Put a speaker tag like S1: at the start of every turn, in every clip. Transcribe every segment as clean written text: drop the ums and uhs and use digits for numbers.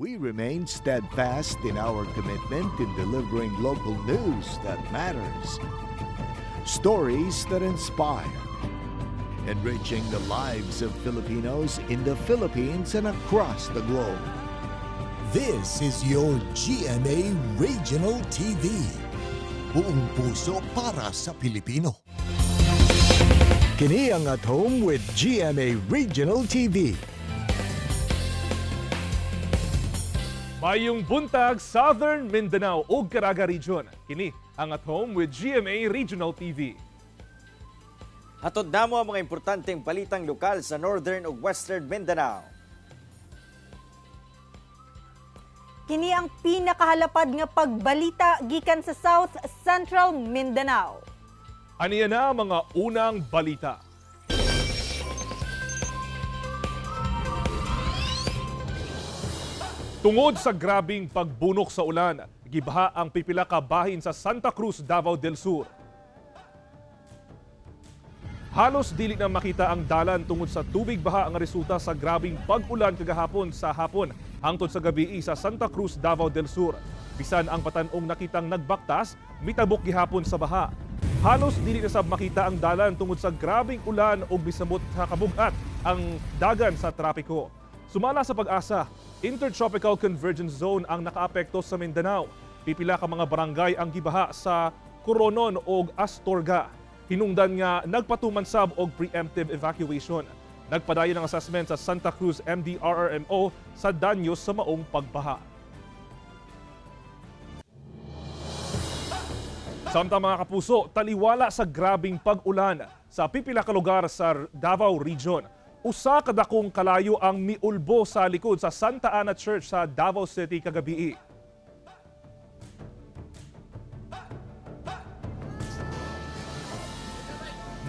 S1: we remain steadfast in our commitment in delivering local news that matters. Stories that inspire. Enriching the lives of Filipinos in the Philippines and across the globe.
S2: This is your GMA Regional TV. Buong puso para sa Pilipino.
S1: Kini ang At Home with GMA Regional TV.
S3: Mayong buntag, Southern Mindanao ug Caraga Region. Kini ang At Home with GMA Regional TV.
S4: Hatod namo ang mga importanteng balitang lokal sa Northern ug Western Mindanao.
S5: Kini ang pinakahalapad nga pagbalita gikan sa South Central Mindanao.
S3: Aniya na mga unang balita. Tungod sa grabing pagbunok sa ulan, gibaha ang pipila ka bahin sa Santa Cruz, Davao del Sur. Halos dili na makita ang dalan tungod sa tubig baha ang resulta sa grabing pag-ulan kagahapon sa hapon hangtod sa gabi sa Santa Cruz, Davao del Sur. Bisan ang patanong nakitang nagbaktas, mitabok gihapon sa baha. Halos dili na sab makita ang dalan tungod sa grabing ulan ug bisamot sa kabugat ang dagan sa trapiko. Sumala sa pag-asa, Intertropical Convergence Zone ang nakaapekto sa Mindanao. Pipila ka mga barangay ang gibaha sa Coronon ug Astorga. Hinungdan nga nagpatuman sab og preemptive evacuation. Nagpadayon ang assessment sa Santa Cruz MDRRMO sa danyo sa maong pagbaha. Samtang mga kapuso, taliwala sa grabing pag-ulan sa pipila ka lugar sa Davao Region. Usa ka dakong kalayo ang miulbo sa likod sa Santa Ana Church sa Davao City kagabi.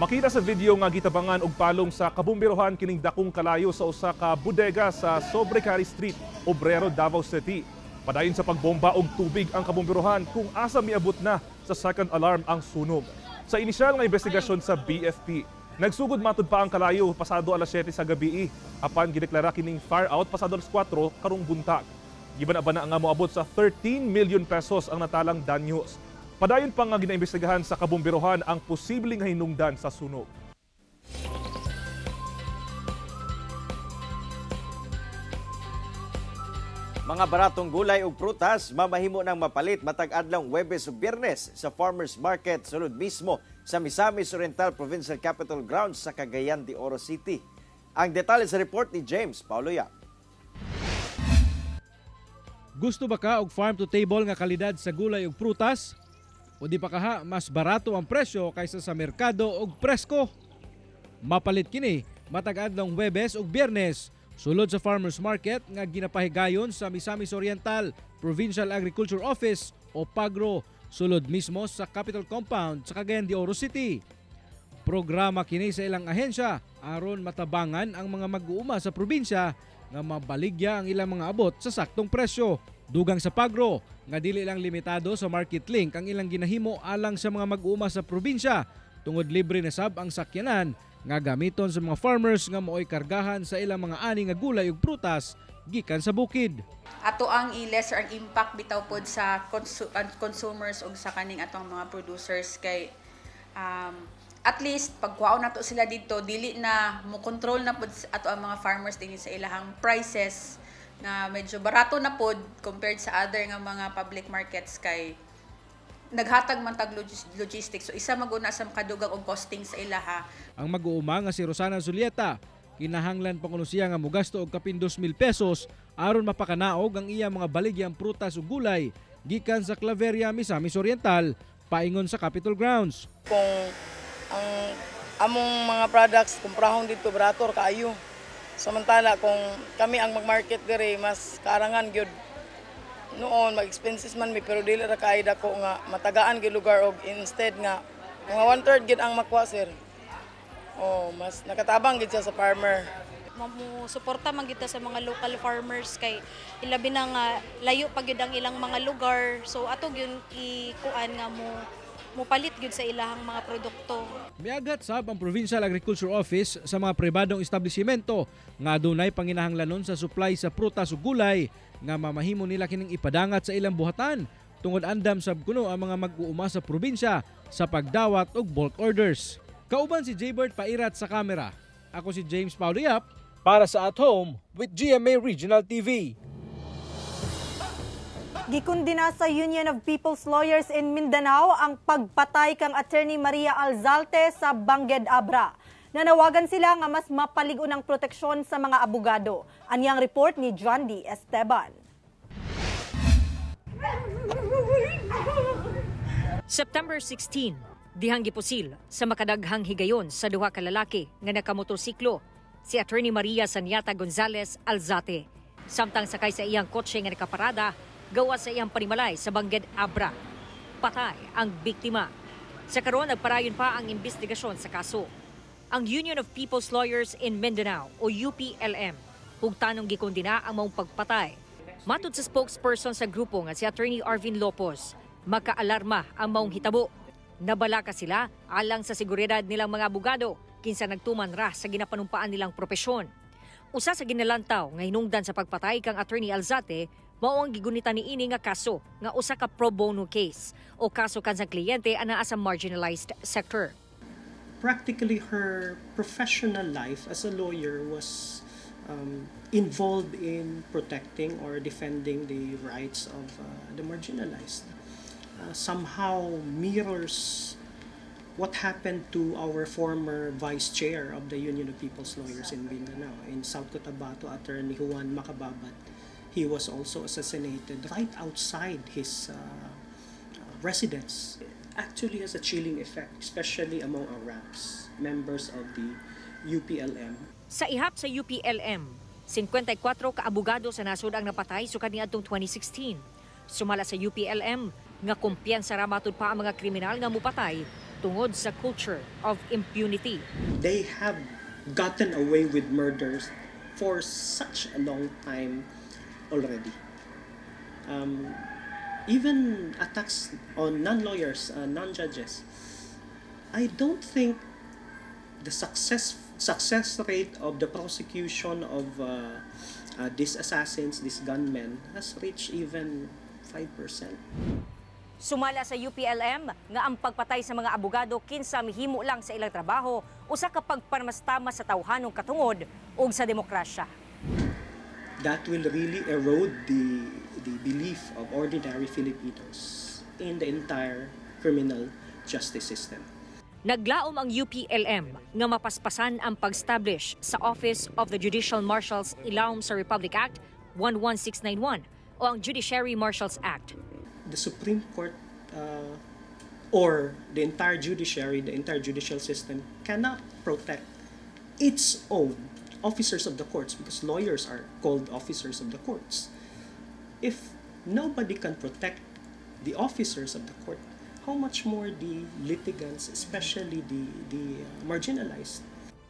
S3: Makita sa video nga gitabangan og palong sa kabumberohan kining dakong kalayo sa usa ka bodega sa Sobrecari Street, Obrero, Davao City. Padayon sa pagbomba og tubig ang kabumberohan kung asa miabot na sa second alarm ang sunog. Sa inisyal nga investigasyon sa BFP, nagsugod matud pa ang kalayo pasado alas 7 sa gabi apan gideklara kining fire out pasado alas 4 karong buntag. Giban-abana nga moabot sa 13 million pesos ang natalang danyos. Padayon pa nga ginaimbestigahan sa kabumberohan ang posibleng hinungdan sa sunog.
S4: Mga baratong gulay ug prutas mamahimo nang mapalit matag adlong Huwebes ug Biyernes sa Farmers Market sulod mismo sa Misamis Oriental Provincial Capital Grounds sa Cagayan de Oro City. Ang detalye sa report ni James Paulo Yap.
S6: Gusto ba ka og farm to table nga kalidad sa gulay ug prutas? O di pa kaha mas barato ang presyo kaysa sa merkado ug presko? Mapalit kini matag adlong Huwebes ug Biyernes sulod sa Farmers Market nga ginapahigayon sa Misamis Oriental Provincial Agriculture Office o PAGRO sulod mismo sa Capitol Compound sa Cagayan de Oro City. Programa kini sa ilang ahensya aron matabangan ang mga mag-uuma sa probinsya nga mabaligya ang ilang mga abot sa saktong presyo. Dugang sa PAGRO nga dili lang limitado sa market link ang ilang ginahimo alang sa mga mag-uuma sa probinsya tungod libre na sab ang sakyanan nga gamiton sa mga farmers nga mooy kargahan sa ilang mga ani nga gulay ug prutas gikan sa bukid.
S7: Ato ang i-lesser ang impact bitaw pod sa consumers ug sa kaning atong mga producers kay at least pagkuhaon nato sila dito dili na mo control na pod ato ang mga farmers dinhi sa ilahang prices nga medyo barato na pod compared sa other nga mga public markets kay naghatag man tag logistics. So isa maguna sa makadugag og costing sa ilaha.
S6: Ang mag-uuma nga si Rosana Zulieta kinahanglan pa kuno siya nga mogasto og kapin 2,000 pesos aron mapakanaog ang iya mga baligyang prutas ug gulay gikan sa Claveria, Misamis Oriental paingon sa Capitol Grounds.
S8: Kung ang among mga products kumprahon dito barato kaayo. Samantala kung kami ang mag-market dire mas karangan gyud noon mag-expenses man mi pero dili ra kay dako nga matagaan gyud lugar og instead nga mga 1/3 gyud ang makuha sir. Mas nakatabang gyud siya sa farmer.
S9: Suporta man kita sa mga local farmers kay ilabi na nga layo pa gyud ang ilang mga lugar. So ato gyud ikuan nga mo palit gyud sa ilahang mga produkto.
S6: Miagat sab ang Provincial Agriculture Office sa mga pribadong establishmento nga adunay panginahanglanon sa supply sa prutas ug gulay nga mamahimo nila kining ipadangat sa ilang buhatan tungod andam sab kuno ang mga mag-uuma sa probinsya sa pagdawat og bulk orders. Kauban si Jaybert Pairat sa kamera. Ako si James Pauliap para sa At Home with GMA Regional TV.
S5: Gikundina sa Union of People's Lawyers in Mindanao ang pagpatay kang Attorney Maria Alzate sa Bangged Abra. Nanawagan sila nga mas mapaligon ang proteksyon sa mga abogado. Anyang report ni John D. Esteban.
S10: September 16, dihang gipusil sa makadaghang higayon sa duha ka lalaki nga nakamotorsiklo, si Attorney Maria Saniata Gonzalez Alzate. Samtang sakay sa iyang kotse nga nakaparada, gawa sa iyang panimalay sa Bangged Abra. Patay ang biktima. Sa karon nagparayon pa ang investigasyon sa kaso. Ang Union of People's Lawyers in Mindanao o UPLM hugtanong gikondina ang maong pagpatay. Matud sa spokesperson sa grupo nga si Attorney Arvin Lopos, makaalarma ang maong hitabo. Nabalaka sila alang sa seguridad nilang mga abogado kinsa nagtuman ra sa ginapanumpaan nilang propesyon. Usa sa ginalantaw nga hinungdan sa pagpatay kang Attorney Alzate mao ang gigunita niini nga kaso nga usa ka pro bono case o kaso kan sa kliyente anaa sa marginalized sector.
S11: Practically her professional life as a lawyer was involved in protecting or defending the rights of the marginalized. Somehow mirrors what happened to our former vice chair of the Union of People's Lawyers in Mindanao, in South Cotabato, Attorney Juan Macababat. He was also assassinated right outside his residence. Actually has a chilling effect, especially among our ranks, members of the UPLM.
S10: Sa ihap sa UPLM, 54 ka abogado sa nasud ang napatay sukad niadtong 2016. Sumala sa UPLM nga kumpiyansa ra matud pa ang mga kriminal nga mupatay tungod sa culture of impunity.
S11: They have gotten away with murders for such a long time already. Even attacks on non-lawyers, non-judges. I don't think the success rate of the prosecution of these assassins, these gunmen, has reached even 5%.
S10: Sumala sa UPLM nga ang pagpatay sa mga abogado kinsa mihimo lang sa ilang trabaho usa ka pagpanamastama sa tawhanong katungod ug sa demokrasya.
S11: That will really erode the belief of ordinary Filipinos in the entire criminal justice system.
S10: Naglaom ang UPLM nga mapaspasan ang pag-establish sa Office of the Judicial Marshals Ilawom sa Republic Act 11691 o ang Judiciary Marshals Act.
S11: The Supreme Court or the entire judiciary, the entire judicial system cannot protect its own officers of the courts because lawyers are called officers of the courts. If nobody can protect the officers of the court, how much more the litigants, especially the marginalized?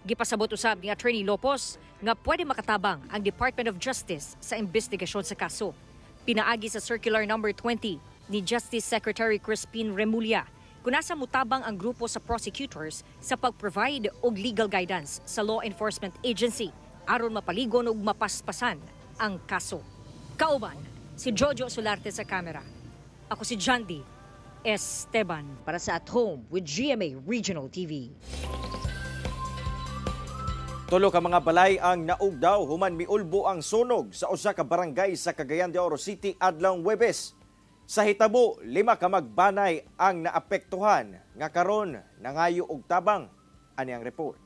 S10: Gipasabot usab ni Attorney Lopos nga pwede makatabang ang Department of Justice sa investigasyon sa kaso. Pinaagi sa Circular No. 20 ni Justice Secretary Crispin Remulla kung nasa mutabang ang grupo sa prosecutors sa pag-provide og legal guidance sa law enforcement agency aron mapaligon ug mapaspasan ang kaso. Kauban, si Jojo Solarte sa kamera. Ako si John D. Esteban para sa At Home with GMA Regional TV.
S4: Tulo ka mga balay ang naugdaw human miulbo ang sunog sa usa ka barangay sa Cagayan de Oro City adlawng Huwebes. Sa hitabo, 5 ka magbanay ang naapektuhan nga karon nangayo og tabang. Ani ang report.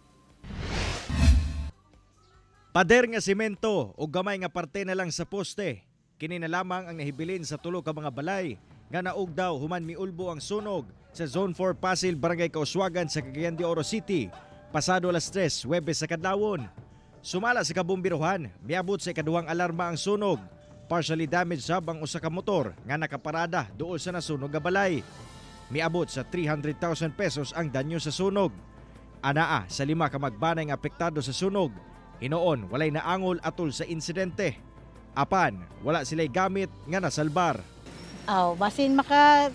S12: Pader nga semento o gamay nga parte na lang sa poste. Kini na lamang ang nahibilin sa tulo ka mga balay nga naugdaw human miulbo ang sunog sa Zone 4 Pasil, Barangay Kauswagan sa Cagayan de Oro City. Pasado alas 3, Huwebes sa kadlawon. Sumala sa kabumbiruhan, miabot sa ikaduhang alarma ang sunog. Partially damaged sab ang usa ka motor nga nakaparada duol sa nasunog nga balay. Miabot sa 300,000 pesos ang danyo sa sunog. Anaa sa 5 ka magbanay nga apektado sa sunog. Hinoon walay naangol atol sa insidente. Apan wala sila'y gamit nga nasalbar.
S13: Basin maka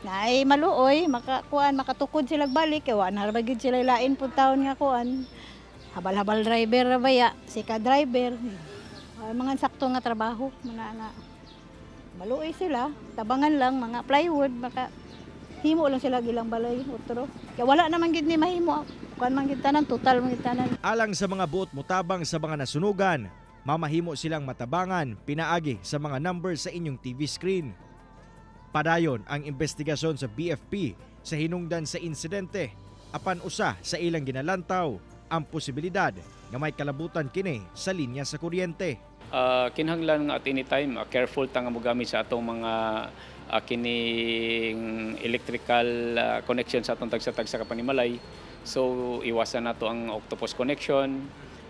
S13: naay maluoy, makatukod sila balik kay wa na bagid sila lain pud taon nga kuan. Habal-habal driver ra baya, sika driver. mga sakto nga trabaho, mga nga maluoy sila, tabangan lang, mga plywood, maka himo lang sila ilang balay, otro. Kaya wala naman gid ni mahimo, kuan man gid tanan, total man gid tanan.
S12: Alang sa mga buot mutabang sa mga nasunugan, mamahimo silang matabangan pinaagi sa mga number sa inyong TV screen. Padayon ang investigasyon sa BFP sa hinungdan sa insidente, apan usa sa ilang ginalantaw ang posibilidad nga may kalabutan kini sa linya sa kuryente.
S14: Kinahanglan nga at anytime careful ta nga mogamit sa atong mga kining electrical connection sa atong tagsa-tagsa ka panimalay. So iwasan nato ang octopus connection,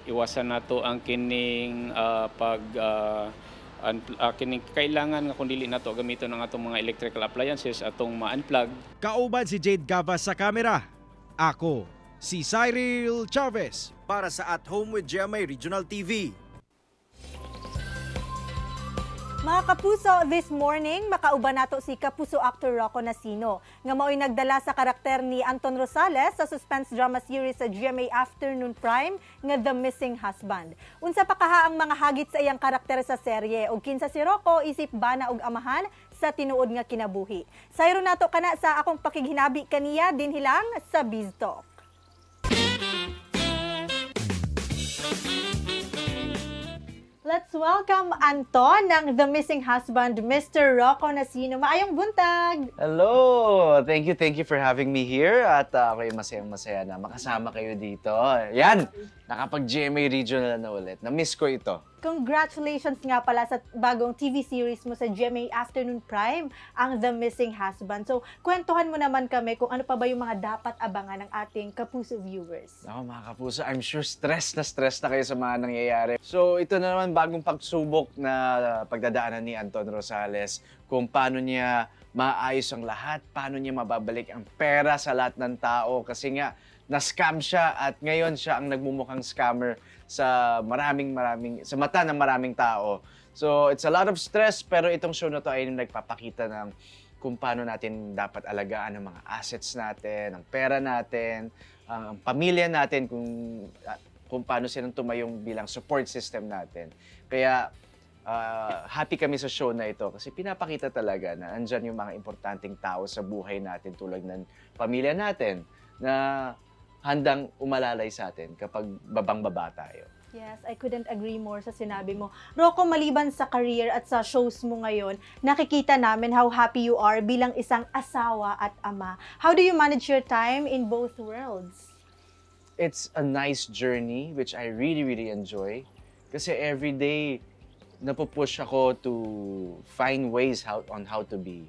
S14: iwasan nato ang kining kining kailangan nga kun dili nato gamiton ang atong mga electrical appliances atong ma-unplug.
S12: Kauban si Jade Gavas sa kamera. Ako si Cyril Chavez
S4: para sa At Home with GMA Regional TV.
S5: Mga kapuso, this morning, makauban nato si kapuso actor Rocco Nasino, nga mao'y nagdala sa karakter ni Anton Rosales sa suspense drama series sa GMA Afternoon Prime nga The Missing Husband. Unsa pa kaha ang mga hagit sa iyang karakter sa serye, ug kinsa si Rocco isip bana og amahan sa tinuod nga kinabuhi. Sayro nato kana sa akong pakighinabi kaniya din hilang sa BizTalk. Let's welcome Anton ng The Missing Husband, Mr. Rocco Nasino. Maayong buntag!
S15: Hello! Thank you for having me here. At ako'y masayang-masaya na makasama kayo dito. Yan! Nakapag-GMA Regional na ulit. Na-miss ko ito.
S5: Congratulations nga pala sa bagong TV series mo sa GMA Afternoon Prime, ang The Missing Husband. So, kwentuhan mo naman kami kung ano pa ba yung mga dapat abangan ng ating Kapuso viewers.
S15: Ako mga Kapuso, I'm sure stress na kayo sa mga nangyayari. So, ito na naman bagong pagsubok na pagdadaanan ni Anton Rosales kung paano niya maayos ang lahat, paano niya mababalik ang pera sa lahat ng tao kasi nga na-scam siya at ngayon siya ang nagmumukhang scammer sa sa mata ng maraming tao. So, it's a lot of stress pero itong show na to ay nagpapakita ng kung paano natin dapat alagaan ang mga assets natin, ang pera natin, ang pamilya natin, kung paano silang tumayong bilang support system natin. Kaya happy kami sa show na ito kasi pinapakita talaga na andyan yung mga importanteng tao sa buhay natin tulad ng pamilya natin na handang umalalay sa atin kapag babang-baba tayo.
S5: Yes, I couldn't agree more sa sinabi mo. Rocco, maliban sa career at sa shows mo ngayon, nakikita namin how happy you are bilang isang asawa at ama. How do you manage your time in both worlds?
S15: It's a nice journey which I really enjoy kasi every day napupush ako to find ways on how to be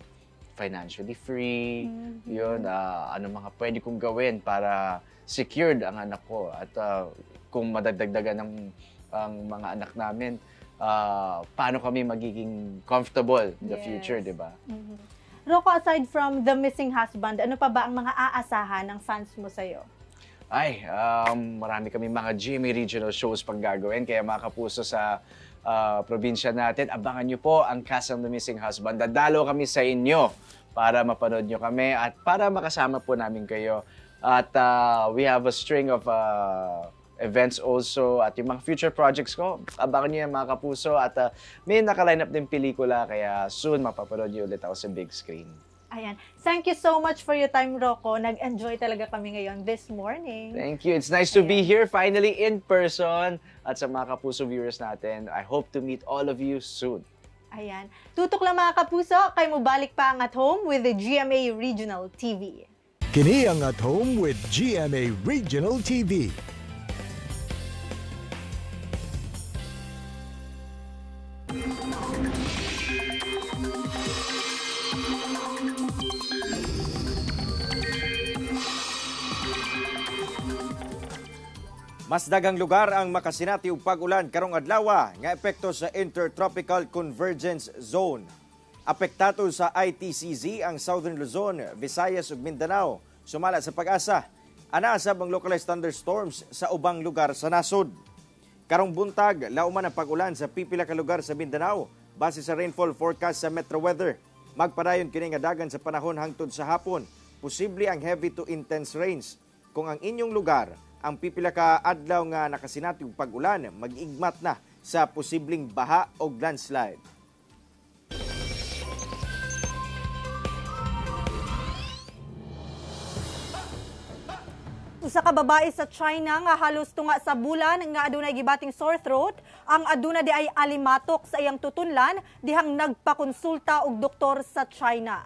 S15: financially free. Yun, ano mga pwede kong gawin para secured ang anak ko at kung madagdagan ang mga anak namin, paano kami magiging comfortable in the future, di ba?
S5: Rocco, aside from The Missing Husband, ano pa ba ang mga aasahan ng fans mo sa'yo?
S15: Ay, marami kami mga GMA Regional shows pang gagawin, kaya mga Kapuso sa probinsya natin, abangan nyo po ang cast ng The Missing Husband. Dadalo kami sa inyo para mapanood nyo kami at para makasama po namin kayo. At we have a string of events also at yung mga future projects ko. Abangan nyo yan mga Kapuso at may naka-line up din pelikula kaya soon mapapanood nyo ulit ako sa big screen.
S5: Ayan. Thank you so much for your time, Rocco. Nag-enjoy talaga kami ngayon this morning.
S15: Thank you. It's nice to be here finally in person. At sa mga Kapuso viewers natin, I hope to meet all of you soon.
S5: Ayan. Tutok lang mga Kapuso, kay mo balik pa ang At Home with the GMA Regional TV.
S1: Kini ang At Home with GMA Regional TV.
S4: Mas daghang lugar ang makasinati og pag-ulan karong adlaw nga epekto sa Intertropical Convergence Zone. Apektado sa ITCZ ang Southern Luzon, Visayas ug Mindanao. Sumala sa pag-asa, anaasab ang localized thunderstorms sa ubang lugar sa nasod. Karong buntag, lauman ang pag-ulan sa pipila ka lugar sa Mindanao base sa rainfall forecast sa Metro Weather. Magpadayon kini nga dagan sa panahon hangtod sa hapon. Posible ang heavy to intense rains. Kung ang inyong lugar ang pipila ka adlaw nga nakasinati og pag-ulan, mag-igmat na sa posibleng baha o landslide.
S5: Usa ka babae sa China nga halos tunga sa bulan nga adunay gibating sore throat, ang aduna di ay alimatok sa iyang tutunlan dihang nagpakonsulta og doktor sa China.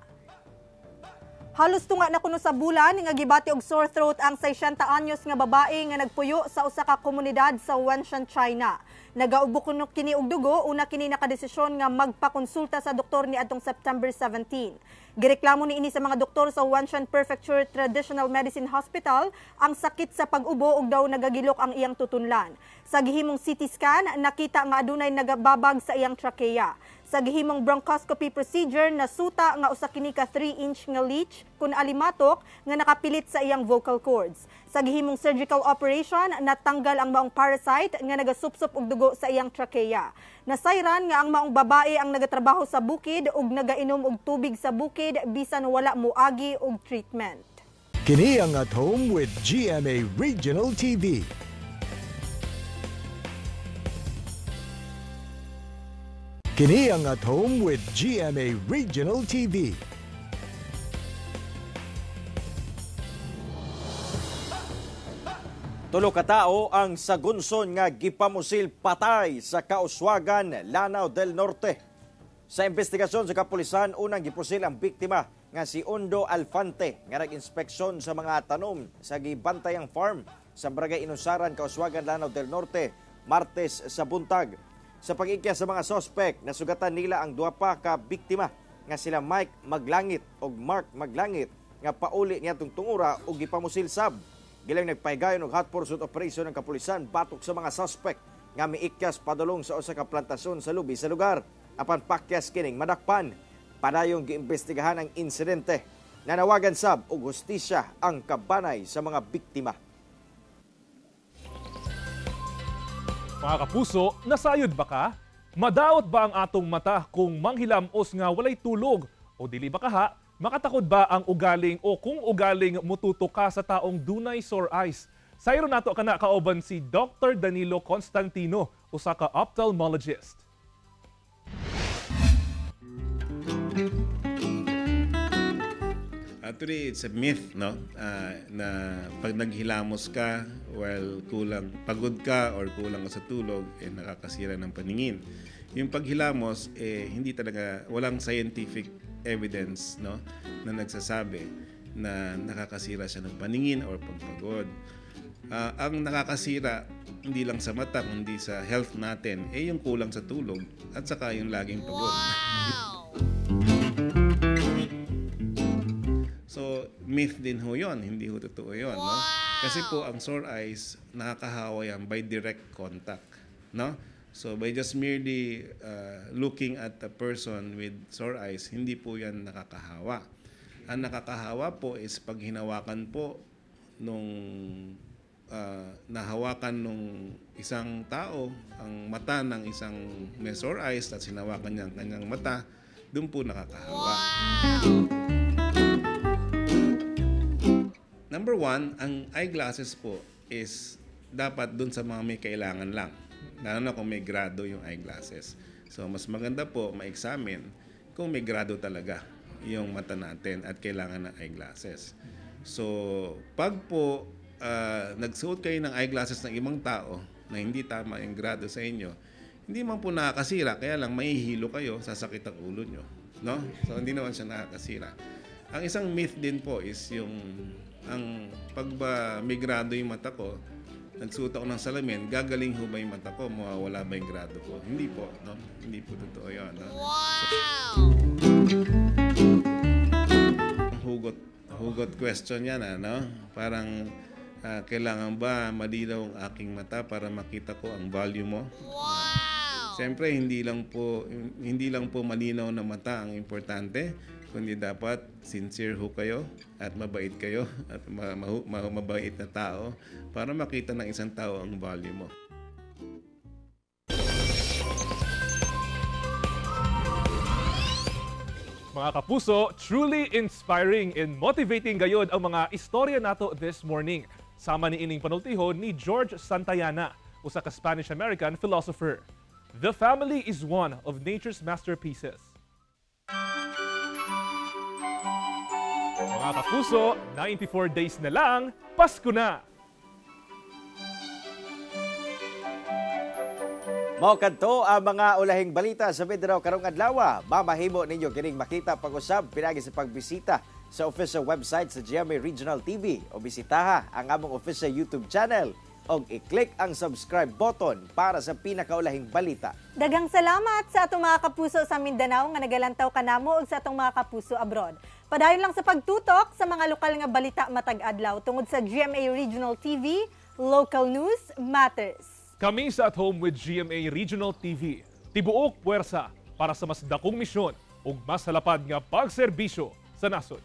S5: Halos tunga na kuno sa bulan nga gibati og sore throat ang 60 anyos nga babae nga nagpuyo sa usa ka komunidad sa Wenshan, China. Nagaubok kuno kini og dugo, una kini nakadesisyon nga magpakonsulta sa doktor ni adtong September 17. Gireklamo ni ini sa mga doktor sa Wenshan Prefecture Traditional Medicine Hospital ang sakit sa pag-ubo ug daw nagagilok ang iyang tutunlan. Sa gihimong CT scan, nakita nga adunay nagababag sa iyang trachea. Sa gihimong bronchoscopy procedure, nasuta nga usa kini ka 3-inch nga leech kun alimatok nga nakapilit sa iyang vocal cords. Sa gihimong surgical operation, natanggal ang maong parasite nga nagasupsop og dugo sa iyang trachea. Nasayran nga ang maong babae ang nagatrabaho sa bukid ug nagainom og tubig sa bukid bisan wala moagi og treatment.
S1: Kini ang At Home with GMA Regional TV. Kini ang At Home with GMA Regional TV.
S4: Tulo ka tao ang sagunson nga gipamusil patay sa Kauswagan, Lanao del Norte. Sa investigasyon sa kapulisan, unang gipusil ang biktima nga si Ondo Alfante nga nag-inspeksyon sa mga tanom sa gibantayang farm sa Barangay Inusaran, Kauswagan, Lanao del Norte, Martes sa buntag. Sa pag-ikya sa mga sospek, nasugatan nila ang duha pa ka biktima nga sila Mike Maglangit ug Mark Maglangit nga pauli niadtong tungura ug gipamusil sab. Gilang nagpahigayon og hot pursuit operation ng kapulisan batok sa mga suspect nga miikyas padulong sa usa ka plantasyon sa lubi sa lugar. Apan pakyas kining madakpan, padayong giimbestigahan ang insidente. Nanawagan sab og hustisya ang kabanay sa mga biktima.
S3: Mga kapuso, nasayod ba ka? Madaot ba ang atong mata kung manghilamos nga walay tulog? O dili ba kaha? Makatakod ba ang ugaling o kung ugaling mututo ka sa taong dunay sore eyes? Sayro nato kana kauban si Dr. Danilo Constantino, usa ka ophthalmologist.
S16: Actually, it's a myth, no? Na pag naghilamos ka, kulang pagod ka or kulang ka sa tulog, nakakasira ng paningin. Yung paghilamos, hindi talaga, walang scientific evidence, no, na nagsasabi na nakakasira siya ng paningin or pagpagod. Ang nakakasira, hindi lang sa mata, kundi sa health natin, yung kulang sa tulog at saka yung laging pagod. So, myth din ho yun, hindi ho totoo yun. No? Kasi po, ang sore eyes, nakakahawa yan by direct contact. No? So, by just merely looking at a person with sore eyes, hindi po yan nakakahawa. Ang nakakahawa po is pag hinawakan po nung nahawakan nung isang tao ang mata ng isang may sore eyes at hinawakan niya ang kanyang mata, doon po nakakahawa. Number one, ang eyeglasses po is dapat doon sa mga may kailangan lang. Lalo na kung may grado yung eyeglasses. So, mas maganda po ma-examine kung may grado talaga yung mata natin at kailangan ng eyeglasses. So, pag po nagsuot kayo ng eyeglasses ng ibang tao na hindi tama yung grado sa inyo, hindi man po nakakasira, kaya lang mahihilo kayo, sasakit ang ulo nyo. No? So, hindi naman siya nakakasira. Ang isang myth din po is yung pag ba may grado yung mata ko, nagsuot ako ng salamin, gagaling ho ba yung mata ko? Mawawala ba yung grado ko? Hindi po, no? Hindi po totoo yun. No? So, hugot question yan, no? Parang, kailangan ba malinaw ang aking mata para makita ko ang value mo? Siyempre, hindi lang po malinaw na mata ang importante, kundi dapat sincere ho kayo at mabait kayo at mabait na tao para makita ng isang tao ang value mo.
S3: Mga kapuso, truly inspiring and motivating gayod ang mga istorya nato this morning. Sama ni ining panultihon ni George Santayana, usa ka Spanish-American philosopher. The family is one of nature's masterpieces. Mga kapuso, 94 days na lang, Pasko na!
S4: Mao kadto ang mga ulahing balita sa Mindanao karong adlaw. Mamahimo ninyo kining makita pag-usab pinagi sa pagbisita sa official website sa GMA Regional TV o bisitaha ang among official YouTube channel o i-click ang subscribe button para sa pinakaulahing balita.
S5: Daghang salamat sa atong mga kapuso sa Mindanao nga nagalantaw kanamo ug sa atong mga kapuso abroad. Padayon lang sa pagtutok sa mga lokal nga balita matag adlaw tungod sa GMA Regional TV, Local News Matters.
S3: Kami sa At Home with GMA Regional TV, tibuok puwersa para sa mas dakong misyon ug mas halapad nga pagserbisyo sa nasod.